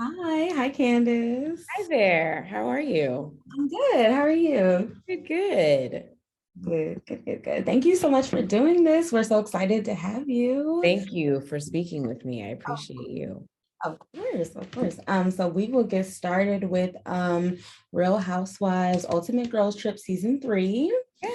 Hi, Candice. Hi there. How are you? I'm good. How are you? Good, good. Good. Thank you so much for doing this. We're so excited to have you. Thank you for speaking with me. I appreciate you. Of course. So we will get started with Real Housewives Ultimate Girls Trip Season 3. Yay.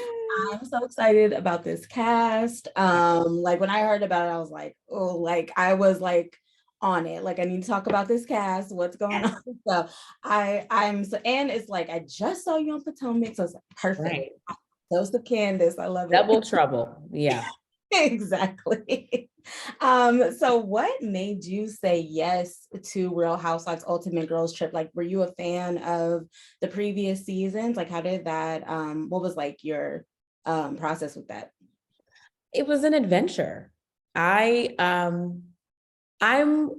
I'm so excited about this cast. Like when I heard about it, I was like, oh, like I was like on it. Like I need to talk about this cast, what's going Yes. on. So I'm so and it's like I just saw you on Potomac, so it's like perfect. Right. Dose of Candace. I love it. Double trouble. Yeah. Exactly. So what made you say yes to Real Housewives Ultimate Girls Trip? Like, were you a fan of the previous seasons? Like, how did that what was like your process with that? It was an adventure. I I'm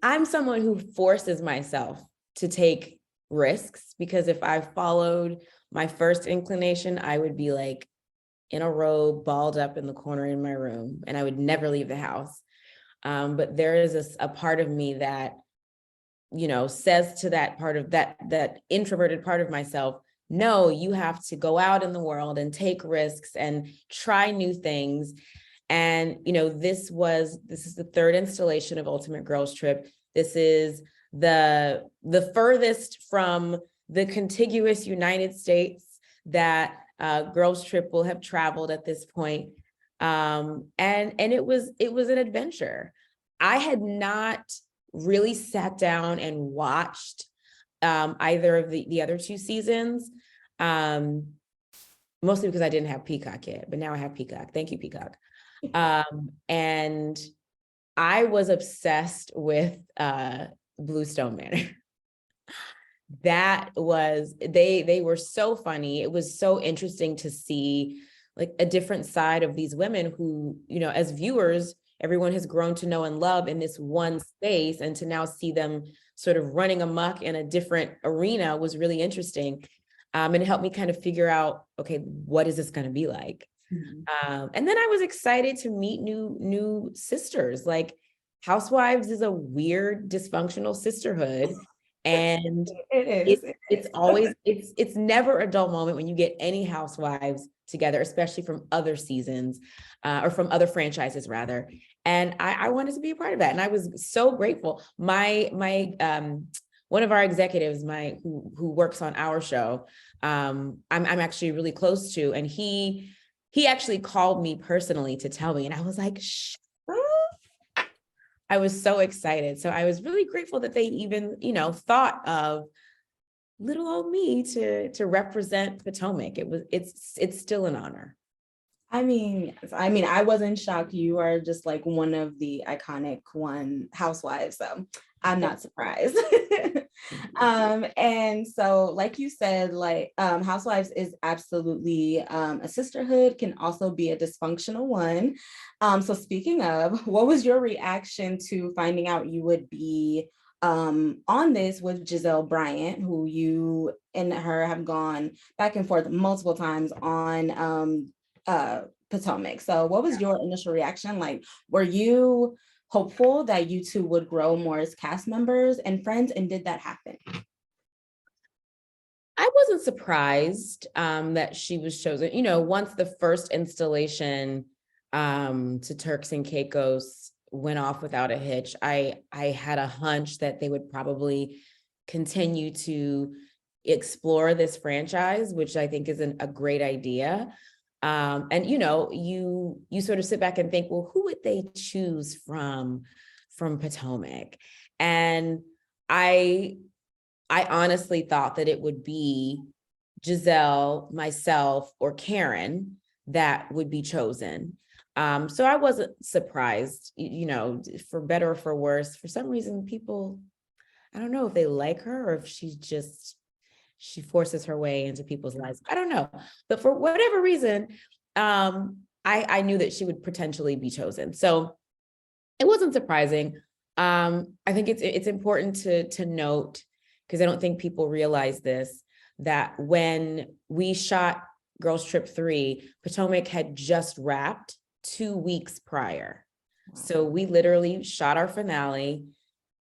I'm someone who forces myself to take risks because if I followed my first inclination, I would be like in a robe, balled up in the corner in my room, and I would never leave the house. But there is a part of me that, says to that part of that introverted part of myself, no, you have to go out in the world and take risks and try new things. And, this is the third installation of Ultimate Girls Trip. This is the furthest from the contiguous United States that Girls Trip will have traveled at this point. And it was an adventure. I had not really sat down and watched either of the other two seasons, um, mostly because I didn't have Peacock yet, but now I have Peacock. Thank you, Peacock. And I was obsessed with Bluestone Manor. That was they were so funny. It was so interesting to see like a different side of these women who, as viewers, everyone has grown to know and love in this one space, and to now see them sort of running amok in a different arena was really interesting. And it helped me kind of figure out, okay, what is this going to be like? Mhm. And then I was excited to meet new sisters. Like Housewives is a weird, dysfunctional sisterhood, and It it is. It it's is. always it's never a dull moment when you get any housewives together, especially from other seasons, or from other franchises rather. And I wanted to be a part of that, and I was so grateful. My one of our executives, who works on our show, I'm actually really close to, and he actually called me personally to tell me, and I was like, shh. I was so excited. So I was really grateful that they even, thought of little old me to represent Potomac. It's still an honor. I wasn't shocked. You are just like one of the iconic one housewives, so I'm not surprised. And so, like you said, like housewives is absolutely a sisterhood, can also be a dysfunctional one. So speaking of, what was your reaction to finding out you would be on this with Gizelle Bryant, who you and her have gone back and forth multiple times on Potomac. So what was your initial reaction? Like, were you hopeful that you two would grow more as cast members and friends? And did that happen? I wasn't surprised that she was chosen. Once the first installation to Turks and Caicos went off without a hitch, I had a hunch that they would probably continue to explore this franchise, which I think is a great idea. And you sort of sit back and think, well, who would they choose from Potomac? And I I honestly thought that it would be Gizelle, myself, or Karen that would be chosen. So I wasn't surprised, for better or for worse. For some reason, people, I don't know if they like her or if she forces her way into people's lives. I don't know. But for whatever reason, I knew that she would potentially be chosen. So it wasn't surprising. I think it's important to note, because I don't think people realize this, that when we shot Girls Trip 3, Potomac had just wrapped 2 weeks prior. So we literally shot our finale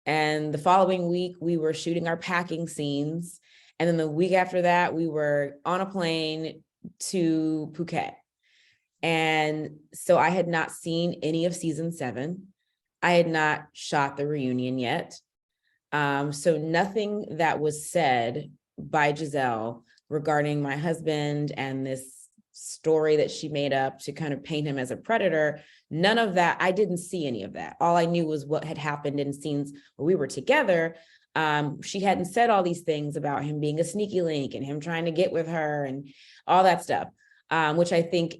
And the following week, we were shooting our packing scenes. And then the week after that, we were on a plane to Phuket. And so I had not seen any of season 7. I had not shot the reunion yet. So nothing that was said by Gizelle regarding my husband and this story that she made up to kind of paint him as a predator, none of that, I didn't see any of that. All I knew was what had happened in scenes where we were together. She hadn't said all these things about him being a sneaky link and him trying to get with her and all that stuff, which I think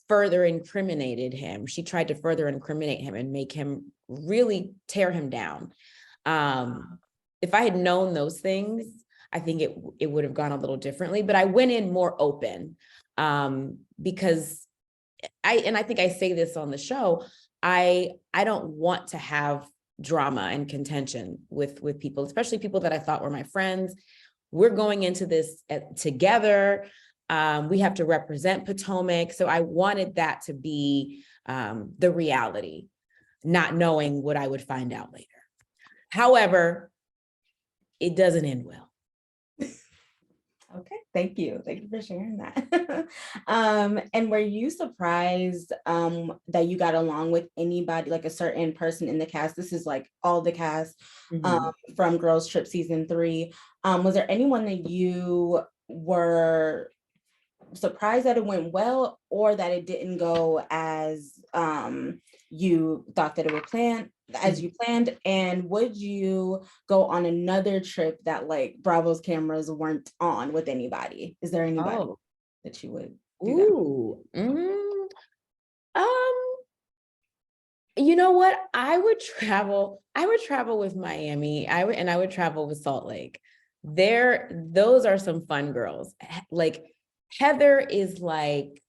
further incriminated him. She tried to further incriminate him and make him really tear him down. If I had known those things, I think it would have gone a little differently, but I went in more open, because I think I say this on the show, I don't want to have drama and contention with people, especially people that I thought were my friends. We're going into this together. We have to represent Potomac. So I wanted that to be the reality, not knowing what I would find out later. However, it doesn't end well. Okay, thank you. Thank you for sharing that. And were you surprised that you got along with anybody, like a certain person in the cast? This is like all the cast from Girls Trip season 3. Was there anyone that you were surprised that it went well, or that it didn't go as you thought that it would plan, as you planned? And would you go on another trip that like Bravo's cameras weren't on with anybody? Is there anybody that you would do you know what? I would travel with Miami. I would travel with Salt Lake. Those are some fun girls. Like Heather is like,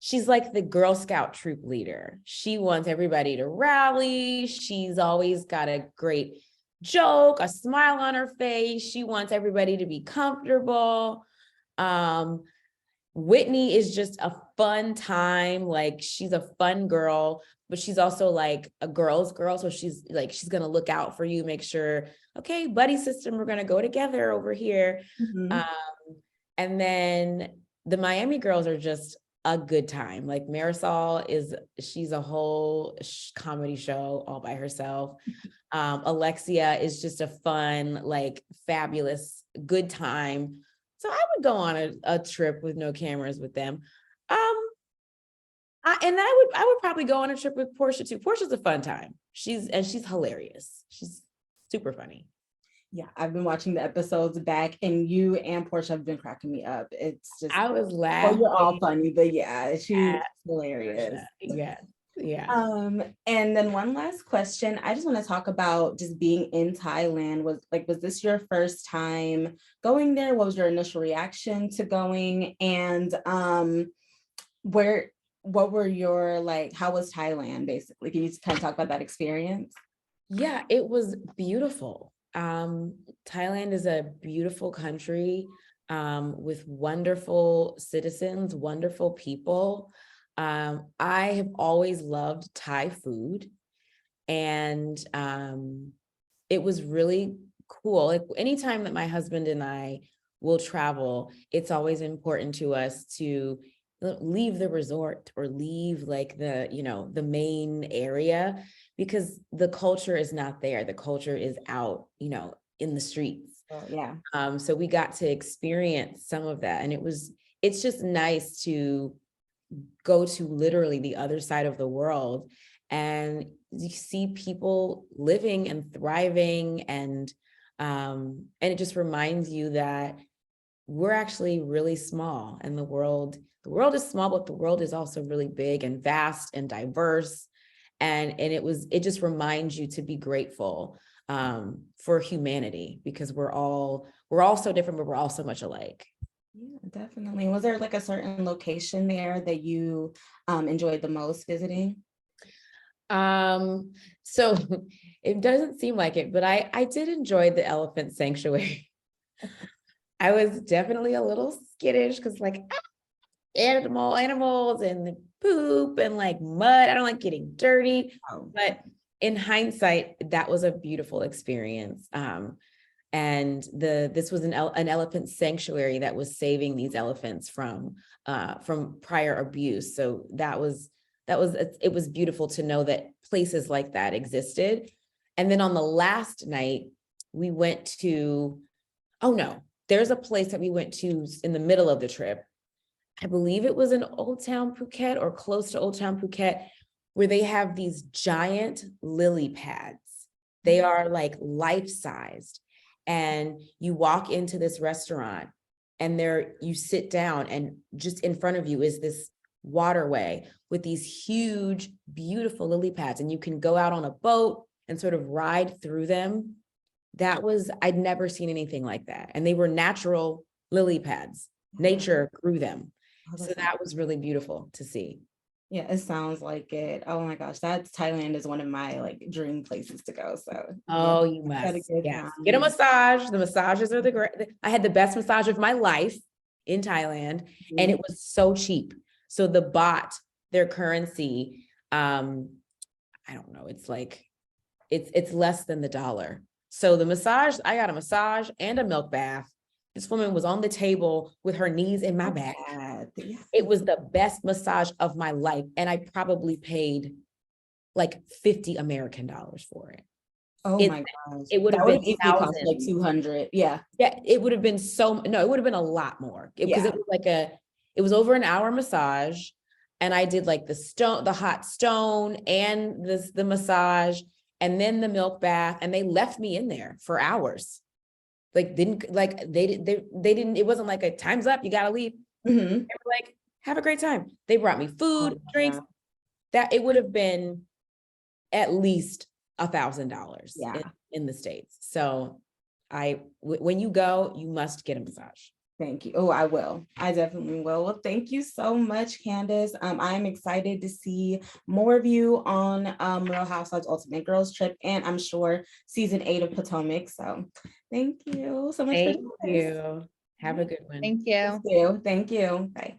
she's like the Girl Scout troop leader. She wants everybody to rally. She's always got a great joke, a smile on her face. She wants everybody to be comfortable. Whitney is just a fun time. Like she's a fun girl, but she's also like a girl's girl. So she's going to look out for you, make sure, okay, buddy system, we're going to go together over here. And then the Miami girls are just a good time. Like Marisol she's a whole comedy show all by herself. Alexia is just a fun, like fabulous, good time. So I would go on a trip with no cameras with them. And I would probably go on a trip with Portia too. Portia's a fun time. She's hilarious. She's super funny. Yeah, I've been watching the episodes back, and you and Portia have been cracking me up. It's just, I was laughing. You're all funny, but yeah, she's hilarious. Yeah. And then one last question. I just want to talk about just being in Thailand. Was this your first time going there? What was your initial reaction to going? And what were your, like, how was Thailand basically? Can you just kind of talk about that experience? Yeah, it was beautiful. Thailand is a beautiful country with wonderful citizens, wonderful people. I have always loved Thai food, and it was really cool. Like anytime that my husband and I will travel, it's always important to us to leave the resort or leave like the main area, because the culture is not there. The culture is out, in the streets. Oh, yeah. So we got to experience some of that, and it's just nice to go to literally the other side of the world and you see people living and thriving, and it just reminds you that we're actually really small, and the world is small, but the world is also really big and vast and diverse. And it just reminds you to be grateful for humanity, because we're all so different, but we're all so much alike. Yeah, definitely. Was there like a certain location there that you enjoyed the most visiting? So it doesn't seem like it, but I did enjoy the elephant sanctuary. I was definitely a little skittish because like animals and the poop and like mud. I don't like getting dirty, but in hindsight, that was a beautiful experience. And this was an elephant sanctuary that was saving these elephants from prior abuse. So it was beautiful to know that places like that existed. And then on the last night, we went to, oh no, there's a place that we went to in the middle of the trip. I believe it was in Old Town Phuket or close to Old Town Phuket, where they have these giant lily pads. They are like life-sized. And you walk into this restaurant and you sit down, and just in front of you is this waterway with these huge, beautiful lily pads. And you can go out on a boat and sort of ride through them. I'd never seen anything like that. And they were natural lily pads. Nature grew them. So that was really beautiful to see. Yeah, it sounds like it. Oh my gosh, Thailand is one of my like dream places to go. So oh, you must. Yes. Get a massage. The massages are the great. I had the best massage of my life in Thailand, and it was so cheap. So the baht, their currency, I don't know, it's like it's less than the dollar. So the massage, I got a massage and a milk bath. This woman was on the table with her knees in my back. Yeah. It was the best massage of my life. And I probably paid like 50 American dollars for it. Oh my gosh. It would have been cost like 200. Yeah. Yeah. It would have been it would have been a lot more because it was it was over an hour massage. And I did like the hot stone and the massage and then the milk bath. And they left me in there for hours. They didn't, it wasn't like a time's up, you got to leave. They were like, have a great time. They brought me food, drinks, that it would have been at least $1,000 in the States. So when you go, you must get a massage. Thank you. Oh, I will. I definitely will. Well, thank you so much, Candiace. I'm excited to see more of you on Real Housewives Ultimate Girls Trip, and I'm sure season 8 of Potomac. So thank you so much. Thank you. Have a good one. Thank you. Thank you. Bye.